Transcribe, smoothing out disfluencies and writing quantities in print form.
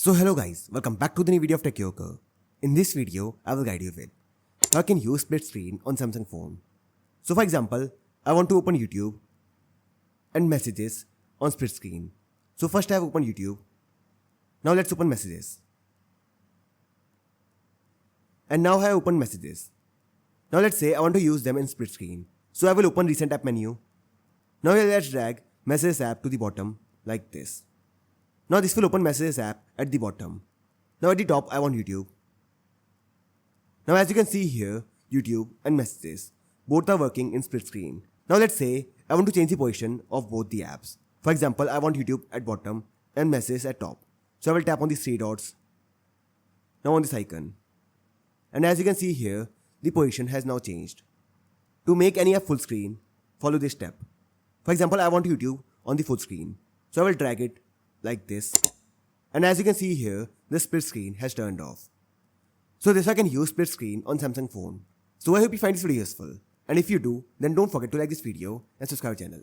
So hello guys, welcome back to the new video of Tech Yoker. In this video, I will guide you with how I can use split screen on Samsung phone. So for example, I want to open YouTube and messages on split screen. So first I have opened YouTube. Now let's open messages. And now I have opened messages. Now let's say I want to use them in split screen. So I will open recent app menu. Now let's drag messages app to the bottom like this. Now this will open messages app at the bottom. Now at the top I want YouTube. Now as you can see here, YouTube and messages both are working in split screen. Now let's say I want to change the position of both the apps. For example, I want YouTube at bottom and messages at top. So I will tap on these three dots. Now on this icon. And as you can see here, the position has now changed. To make any app full screen, follow this step. For example, I want YouTube on the full screen. So I will drag it like this. And as you can see here, the split screen has turned off. So this I can use split screen on Samsung phone. So I hope you find this video useful. And if you do, then don't forget to like this video and subscribe channel.